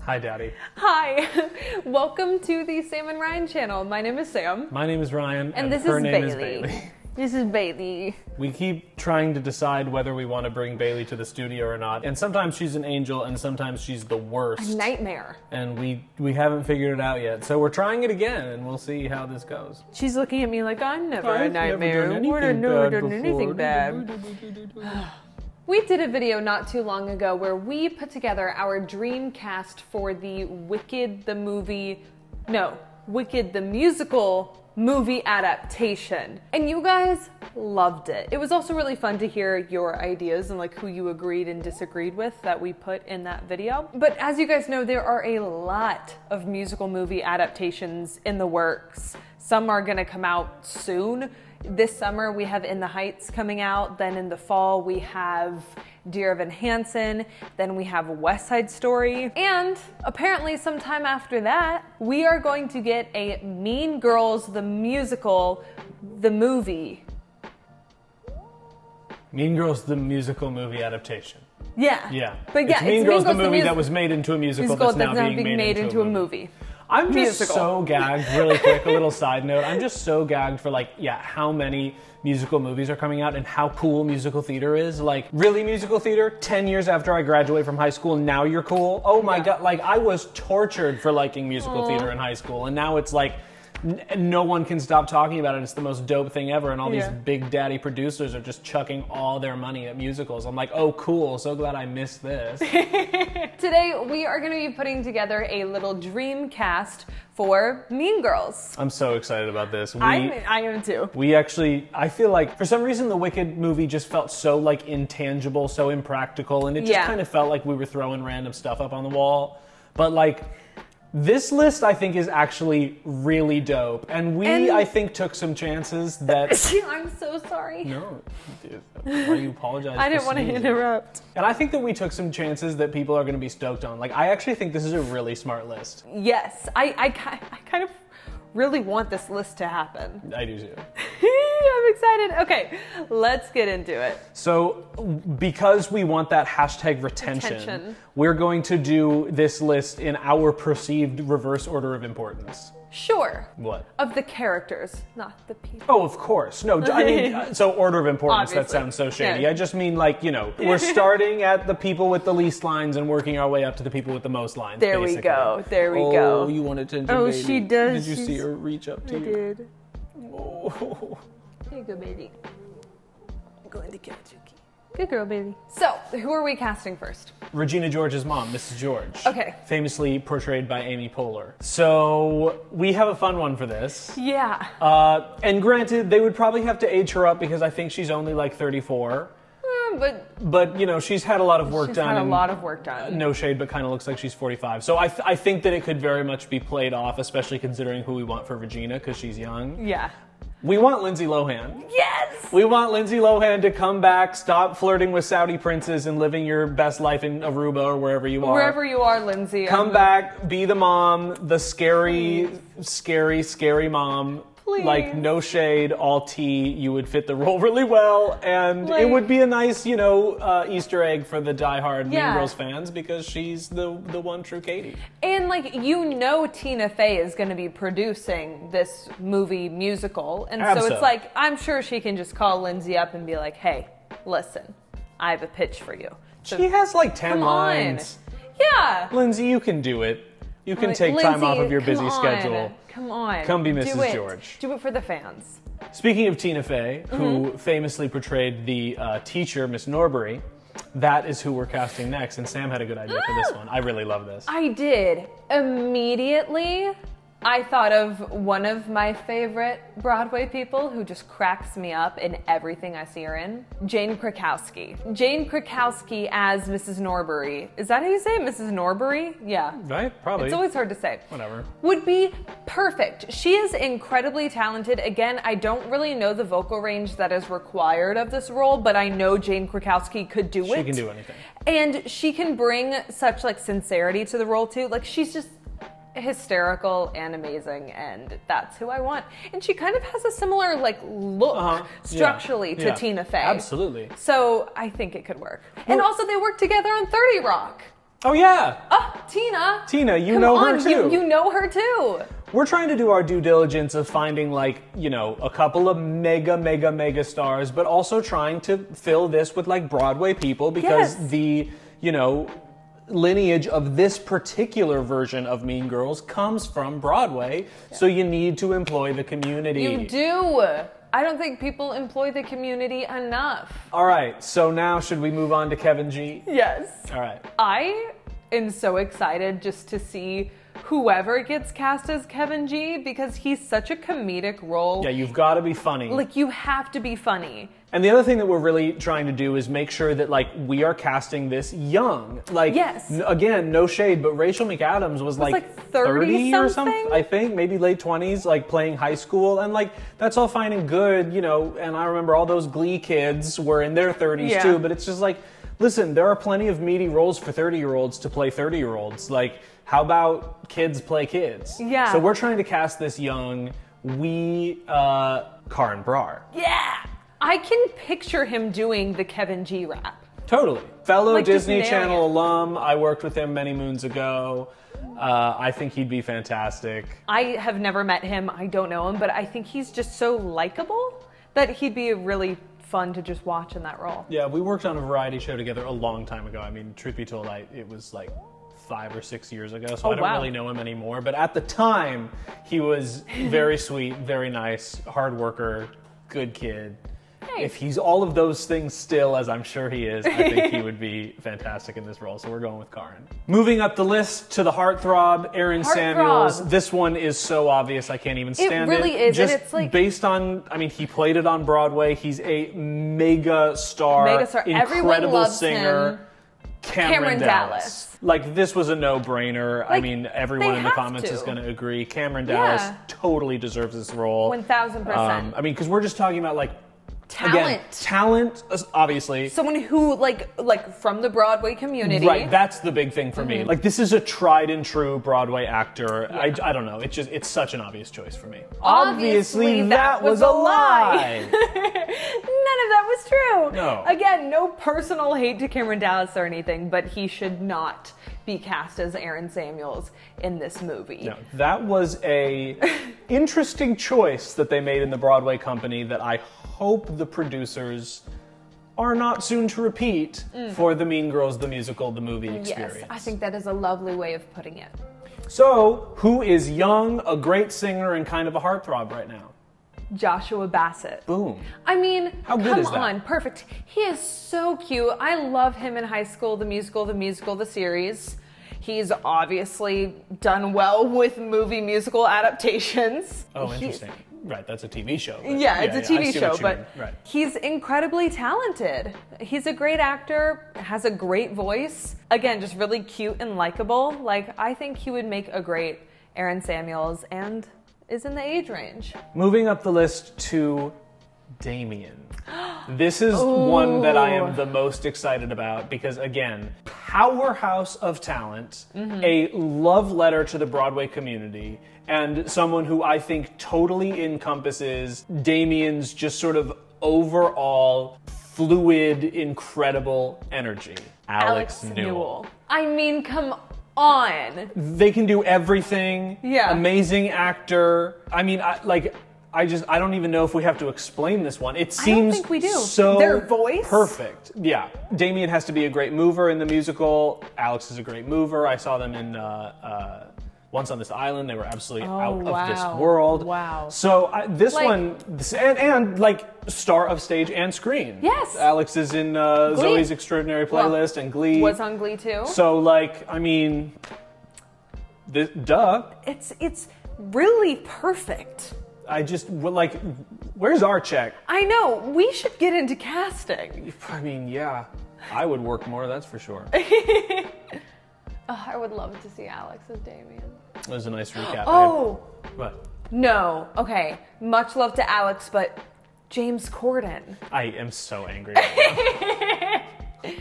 Hi, Daddy. Hi. Welcome to the Sam and Ryan channel. My name is Sam. My name is Ryan. And this her is name Bailey. is Bailey. This is Bailey. We keep trying to decide whether we want to bring Bailey to the studio or not. And sometimes she's an angel and sometimes she's the worst. A nightmare. And we haven't figured it out yet. So we're trying it again and we'll see how this goes. She's looking at me like, I'm never a I've nightmare. never done anything bad. We did a video not too long ago where we put together our dream cast for the Wicked the musical movie adaptation. And you guys loved it. It was also really fun to hear your ideas and like who you agreed and disagreed with that we put in that video. But as you guys know, there are a lot of musical movie adaptations in the works. Some are gonna come out soon. This summer we have In the Heights coming out, then in the fall we have Dear Evan Hansen, then we have West Side Story, and apparently sometime after that we are going to get a Mean Girls the musical, the movie. Mean Girls the musical movie adaptation. Yeah. Yeah. But yeah, it's Mean Girls the movie that was made into a musical that's now being made into a movie. I'm just so gagged, really quick, a little side note. I'm just so gagged for how many musical movies are coming out and how cool musical theater is. Like, really musical theater? 10 years after I graduate from high school, now you're cool? Oh my God, like I was tortured for liking musical theater in high school and now it's like, no one can stop talking about it. It's the most dope thing ever, and all these big daddy producers are just chucking all their money at musicals. I'm like, oh cool, so glad I missed this. Today we are going to be putting together a little dream cast for Mean Girls. I'm so excited about this. I am too. I feel like for some reason the Wicked movie just felt so like intangible, so impractical, and it just kind of felt like we were throwing random stuff up on the wall. But like, this list, I think, is actually really dope. And I think, took some chances that... I'm so sorry. No, dude. Why are you apologizing? I didn't want to interrupt. And I think that we took some chances that people are going to be stoked on. Like, I actually think this is a really smart list. Yes. I kind of really want this list to happen. I do too. I'm excited. Okay, let's get into it. So, because we want that hashtag retention, we're going to do this list in our perceived reverse order of importance. Sure. What? Of the characters, not the people. Oh, of course. No, I mean, so order of importance, Obviously. That sounds so shady. Yeah. I just mean like, we're starting at the people with the least lines and working our way up to the people with the most lines, There basically. we go. There we go. Oh, you want attention, Oh, baby. she does. Did you see her reach up to you? I did. Oh. Here you go, baby. I'm going to catch you. Good girl, baby. So, who are we casting first? Regina George's mom, Mrs. George. Okay. Famously portrayed by Amy Poehler. So, we have a fun one for this. Yeah. And granted, they would probably have to age her up because I think she's only like 34. But she's had a lot of work done. She's had a lot of work done. No shade, but kind of looks like she's 45. So I think that it could very much be played off, especially considering who we want for Regina because she's young. Yeah. We want Lindsay Lohan. Yes! We want Lindsay Lohan to come back, stop flirting with Saudi princes and living your best life in Aruba or wherever you are. Wherever you are, Lindsay. Come back, be the mom, the scary mom. Please. Like, no shade, all tea. You would fit the role really well, and it would be a nice, Easter egg for the diehard Mean Girls fans because she's the one true Katie. And Tina Fey is going to be producing this movie musical, and so it's like I'm sure she can just call Lindsay up and be like, "Hey, listen, I have a pitch for you." So, she has like 10 lines. Yeah, Lindsay, you can do it. You can take time off of your busy schedule. Come on. Come be Mrs. George. Do it for the fans. Speaking of Tina Fey, who famously portrayed the teacher, Miss Norbury, that is who we're casting next. And Sam had a good idea for this one. I really love this. I did. Immediately, I thought of one of my favorite Broadway people who just cracks me up in everything I see her in. Jane Krakowski. Jane Krakowski as Mrs. Norbury. Is that how you say it? Mrs. Norbury? Yeah. Right? Probably. It's always hard to say. Whatever. Would be perfect. She is incredibly talented. Again, I don't really know the vocal range that is required of this role, but I know Jane Krakowski could do it. She can do anything. And she can bring such sincerity to the role too. She's just hysterical and amazing, and that's who I want. And she kind of has a similar look structurally to Tina Fey. Absolutely. So I think it could work. And also they work together on 30 Rock. Oh, yeah. Oh, Tina. Tina, you know her too. You know her too. We're trying to do our due diligence of finding, like, you know, a couple of mega stars, but also trying to fill this with, like, Broadway people because the, you know, lineage of this particular version of Mean Girls comes from Broadway, so you need to employ the community. You do. I don't think people employ the community enough. All right, so now should we move on to Kevin G? Yes. All right. I am so excited just to see whoever gets cast as Kevin G because he's such a comedic role. Yeah, you've got to be funny. Like, you have to be funny. And the other thing that we're really trying to do is make sure that, like, we are casting this young. Like, yes. Again, no shade, but Rachel McAdams was like 30 or something, I think, maybe late 20s, like playing high school. And, like, that's all fine and good, you know, and I remember all those Glee kids were in their 30s too, but it's just like, listen, there are plenty of meaty roles for 30-year-olds to play 30-year-olds. Like, how about kids play kids? Yeah. So we're trying to cast this young, Karan Brar. Yeah. I can picture him doing the Kevin G rap. Totally. Fellow like, Disney Channel alum. I worked with him many moons ago. I think he'd be fantastic. I have never met him. I don't know him, but I think he's just so likable that he'd be really fun to just watch in that role. Yeah, we worked on a variety show together a long time ago. I mean, truth be told, it was like 5 or 6 years ago, so I don't really know him anymore. But at the time, he was very sweet, very nice, hard worker, good kid. Hey. If he's all of those things still, as I'm sure he is, I think he would be fantastic in this role. So we're going with Karan. Moving up the list to the heartthrob, Aaron Samuels. This one is so obvious I can't even stand it. It really is. Just and it's like, based on, I mean, he played it on Broadway. He's a mega star, incredible singer. Him. Cameron Dallas. Like, this was a no-brainer. Like, I mean, everyone in the comments is going to agree. Cameron Dallas totally deserves this role. 1000%. I mean, because we're just talking about, like, talent. Again, talent, obviously. Someone who, like from the Broadway community. Right, that's the big thing for me. Like, this is a tried and true Broadway actor. Yeah. I don't know, it's such an obvious choice for me. Obviously that was a lie. None of that was true. No. Again, no personal hate to Cameron Dallas or anything, but he should not be cast as Aaron Samuels in this movie. No, that was a interesting choice that they made in the Broadway company that I hope the producers are not soon to repeat for the Mean Girls, the musical, the movie experience. Yes, I think that is a lovely way of putting it. So, who is young, a great singer, and kind of a heartthrob right now? Joshua Bassett. Boom. I mean, how good is that? Come on, perfect. He is so cute. I love him in High School, the musical, the series. He's obviously done well with movie musical adaptations. Oh, interesting. Right, that's a TV show. Yeah, it's a TV show, but he's incredibly talented. He's a great actor, has a great voice. Again, just really cute and likable. Like, I think he would make a great Aaron Samuels and is in the age range. Moving up the list to Damien. This is one that I am the most excited about because, again, powerhouse of talent, a love letter to the Broadway community, and someone who I think totally encompasses Damien's just sort of overall fluid, incredible energy. Alex Newell. I mean, come on. They can do everything. Yeah. Amazing actor. I mean, I don't even know if we have to explain this one. It seems I don't think we do. So their voice? Perfect. Yeah. Damien has to be a great mover in the musical. Alex is a great mover. I saw them in Once on This Island. They were absolutely out of this world. Wow. So this one, and like star of stage and screen. Yes. Alex is in Zoe's Extraordinary Playlist and Glee. Was on Glee too. So like, I mean, duh. It's really perfect. I just, like, where's our check? I know, we should get into casting. I mean, yeah, I would work more, that's for sure. I would love to see Alex as Damien. That was a nice recap. Oh! What? No, okay, much love to Alex, but James Corden. I am so angry right now.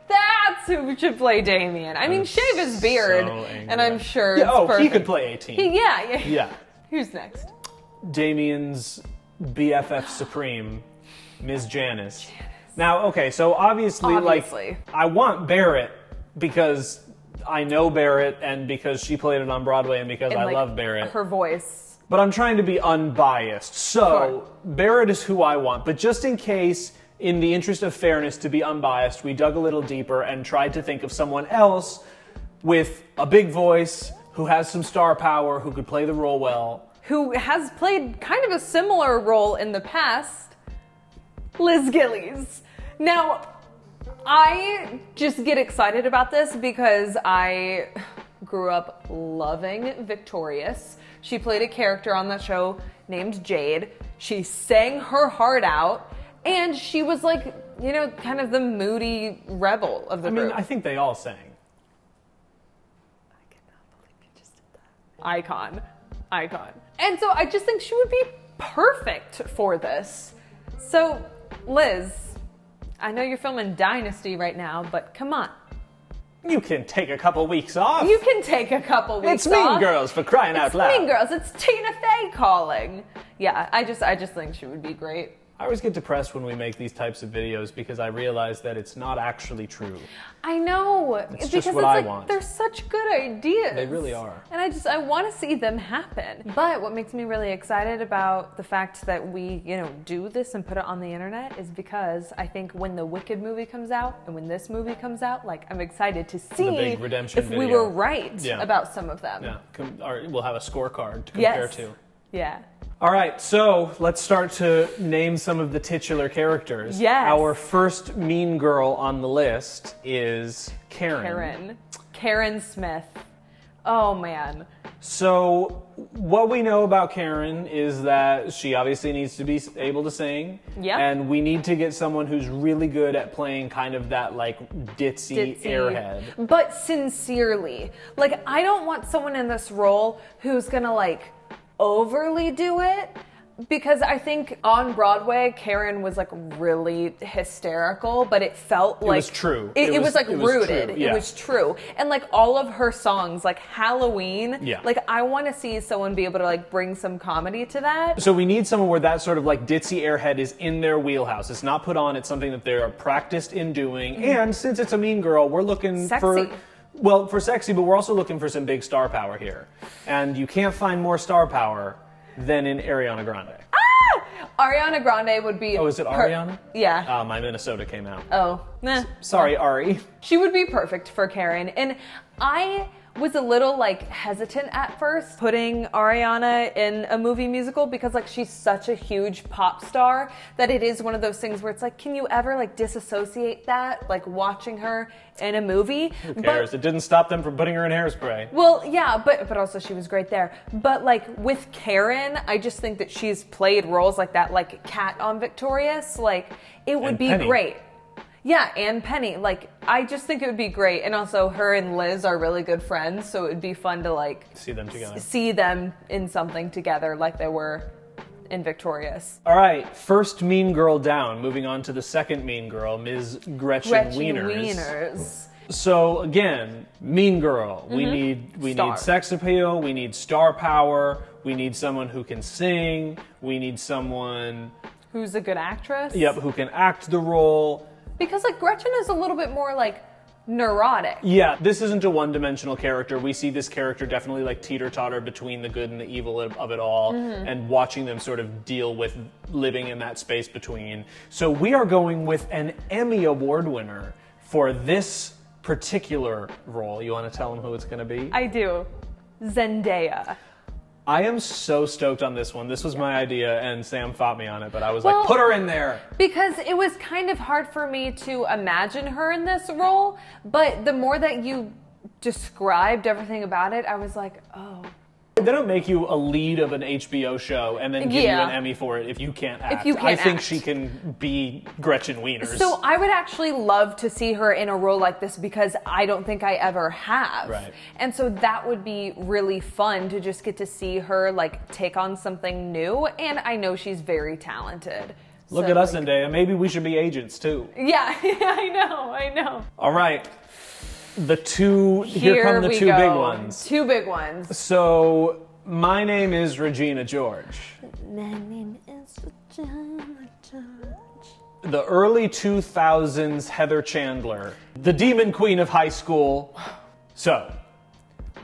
That's who should play Damien. I mean, shave his beard, and I'm sure it's perfect. He could play 18. Yeah. Who's next? Damien's BFF Supreme, Ms. Janice. Now, okay, so obviously, like, I want Barrett because I know Barrett, and because she played it on Broadway, and because I love Barrett. Her voice. But I'm trying to be unbiased. So, Barrett is who I want. But just in case, in the interest of fairness, to be unbiased, we dug a little deeper and tried to think of someone else with a big voice, who has some star power, who could play the role well. Who has played kind of a similar role in the past, Liz Gillies. Now, I just get excited about this because I grew up loving Victorious. She played a character on that show named Jade. She sang her heart out, and she was like, you know, kind of the moody rebel of the group. I think they all sang. I cannot believe you just did that. Icon. And so I just think she would be perfect for this. So, Liz, I know you're filming Dynasty right now, but come on. You can take a couple weeks off. You can take a couple weeks off. It's Mean Girls, for crying out loud. It's Mean Girls. It's Tina Fey calling. Yeah, I just think she would be great. I always get depressed when we make these types of videos because I realize that it's not actually true. I know. It's just what I want. They're such good ideas. They really are. And I want to see them happen. But what makes me really excited about the fact that we, do this and put it on the internet is because I think when the Wicked movie comes out and when this movie comes out, I'm excited to see the big redemption if we were right about some of them. Yeah. We'll have a scorecard to compare to. Yeah. All right, so let's start to name some of the titular characters. Yes. Our first mean girl on the list is Karen. Karen Smith. Oh, man. So what we know about Karen is that she obviously needs to be able to sing. Yep. And we need to get someone who's really good at playing kind of that, ditzy airhead. But sincerely. I don't want someone in this role who's gonna, overly do it, because I think on Broadway Karen was really hysterical, but it felt like it was true. It was rooted. True. Yeah. It was true. And all of her songs, Halloween, I want to see someone be able to bring some comedy to that. So we need someone where that sort of ditzy airhead is in their wheelhouse. It's not put on, it's something that they're practiced in doing. Mm-hmm. And since it's a mean girl, we're looking for sexy, but we're also looking for some big star power here. And you can't find more star power than in Ariana Grande. Ariana Grande would be... Oh, is it Ariana? Yeah. My Minnesota came out. Oh, nah. Sorry, Ari. She would be perfect for Karen. And I was a little hesitant at first putting Ariana in a movie musical because she's such a huge pop star that it is one of those things where it's can you ever disassociate that watching her in a movie? Who cares? It didn't stop them from putting her in Hairspray. Well, yeah, but also she was great there. But with Karen, I just think that she's played roles like that, like Kat on Victorious. It would be great. Yeah, and Penny. I just think it would be great. And also, her and Liz are really good friends, so it would be fun to, see them together. See them in something together like they were in Victorious. All right, first mean girl down. Moving on to the second mean girl, Ms. Gretchen Wieners. So, again, mean girl. Mm-hmm. We need sex appeal, we need star power, we need someone who can sing, we need someone... Who's a good actress? Yep, who can act the role. Because Gretchen is a little bit more neurotic. Yeah, this isn't a one-dimensional character. We see this character definitely teeter-totter between the good and the evil of it all, and watching them sort of deal with living in that space between. So we are going with an Emmy Award winner for this particular role. You want to tell them who it's going to be? I do. Zendaya. I am so stoked on this one. This was my idea, and Sam fought me on it, but I was put her in there. Because it was kind of hard for me to imagine her in this role, but the more that you described everything about it, I was like, oh. They don't make you a lead of an HBO show and then give you an Emmy for it if you can't act. I think she can be Gretchen Wieners. So I would actually love to see her in a role like this because I don't think I ever have. Right. And so that would be really fun to just get to see her take on something new. And I know she's very talented. Look at us, Zendaya. Maybe we should be agents too. Yeah, I know. All right. Here come the two big ones. Two big ones. So, my name is Regina George. My name is Regina George. The early 2000s Heather Chandler, the demon queen of high school, So,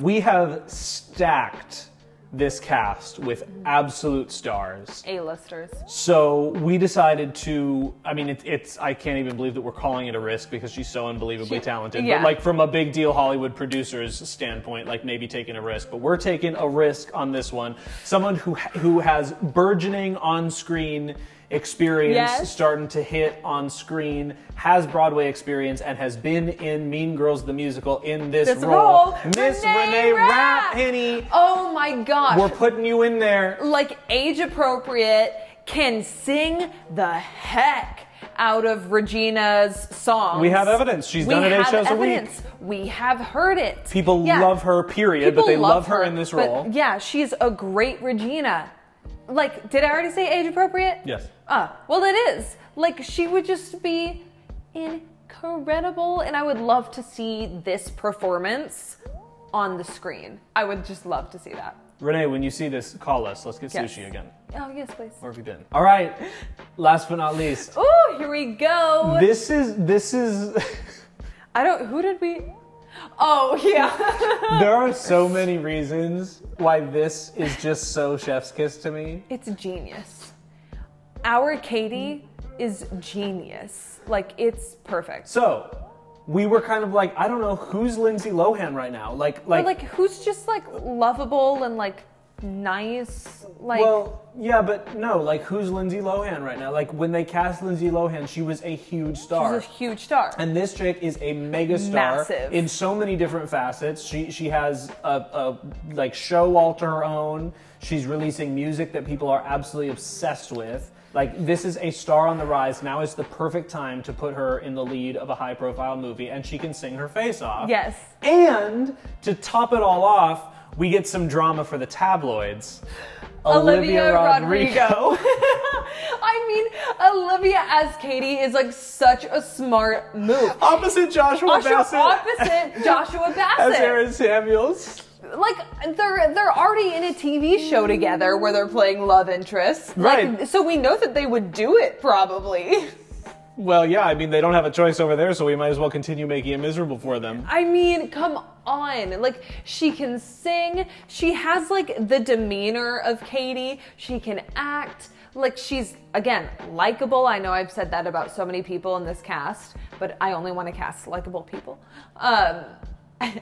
we have stacked this cast with absolute stars. A-listers. So we decided to, I mean, I can't even believe that we're calling it a risk because she's so unbelievably talented. Yeah. But like from a big deal Hollywood producer's standpoint, like maybe taking a risk. But we're taking a risk on this one. Someone who has burgeoning on-screen experience, starting to hit on screen, has Broadway experience, and has been in Mean Girls the Musical in this role. Miss Renee Rapp, Henny. Oh my gosh. We're putting you in there. Like age appropriate, can sing the heck out of Regina's songs. We have evidence. She's done it 8 shows a week. We have heard it. People love her, period, but they love her in this role. Yeah, she's a great Regina. Like, did I already say age appropriate? Yes. Well, it is. Like, she would just be incredible, and I would love to see this performance on the screen. I would just love to see that. Renee, when you see this, call us. Let's get sushi again. Oh, yes, please. Where have we been? All right. Last but not least. Oh, here we go. This is. Who did we? Oh, yeah. There are so many reasons why this is just so chef's kiss to me. It's genius. Our Katie is genius. Like, it's perfect. So, we were kind of like, I don't know, who's Lindsay Lohan right now? Like who's just like lovable and like nice? Like, well, yeah, but no, like who's Lindsay Lohan right now? Like when they cast Lindsay Lohan, she was a huge star. She's a huge star. And this chick is a mega star. Massive. In so many different facets. She has a like show all to her own. She's releasing music that people are absolutely obsessed with. Like, this is a star on the rise. Now is the perfect time to put her in the lead of a high-profile movie, and she can sing her face off. Yes. And to top it all off, we get some drama for the tabloids. Olivia Rodrigo. I mean, Olivia as Katie is like such a smart move. Opposite Joshua Bassett. Opposite Joshua Bassett. As Aaron Samuels. Like, they're already in a TV show together where they're playing love interests. Right. Like, so we know that they would do it, probably. Well, yeah, I mean, they don't have a choice over there, so we might as well continue making it miserable for them. I mean, come on. Like, she can sing. She has, like, the demeanor of Katie. She can act. Like, she's, again, likable. I know I've said that about so many people in this cast, but I only want to cast likable people.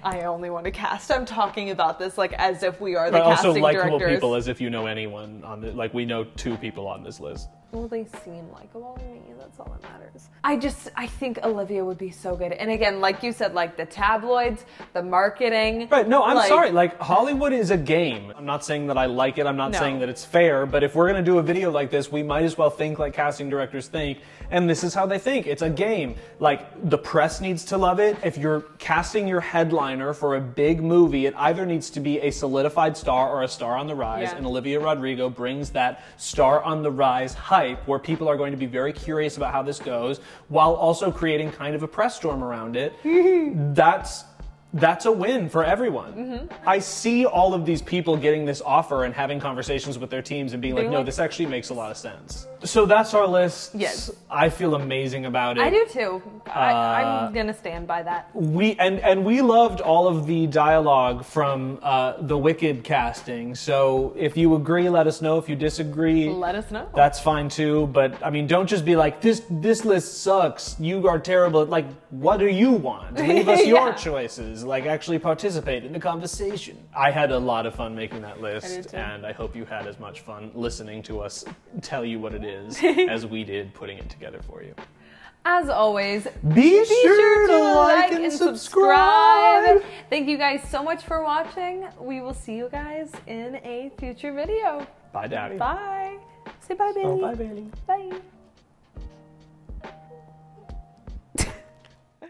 I only want to cast. I'm talking about this like as if we are the casting directors. Also likable people as if you know anyone on the, like we know 2 people on this list. Well, they seem likable to me. That's all that matters. I think Olivia would be so good. And again, like you said, like the tabloids, the marketing. Right, no, I'm sorry. Like, Hollywood is a game. I'm not saying that I like it. I'm not saying that it's fair. But if we're going to do a video like this, we might as well think like casting directors think. And this is how they think. It's a game. Like, the press needs to love it. If you're casting your headliner for a big movie, it either needs to be a solidified star or a star on the rise. Yeah. And Olivia Rodrigo brings that star on the rise hype where people are going to be very curious about how this goes while also creating kind of a press storm around it. That's a win for everyone. Mm-hmm. I see all of these people getting this offer and having conversations with their teams and being like, no, this actually makes a lot of sense. So that's our list. Yes. I feel amazing about it. I do too. I'm going to stand by that. We loved all of the dialogue from the Wicked casting. So if you agree, let us know. If you disagree, let us know. That's fine too. But I mean, don't just be like, this list sucks. You are terrible. Like, what do you want? Leave us your choices. Like, actually participate in the conversation. I had a lot of fun making that list, and I hope you had as much fun listening to us tell you what it is as we did putting it together for you. As always, be sure to like and subscribe. Thank you guys so much for watching. We will see you guys in a future video. Bye, Daddy. Bye. Say bye, Bailey. Oh, bye, Bailey. Bye.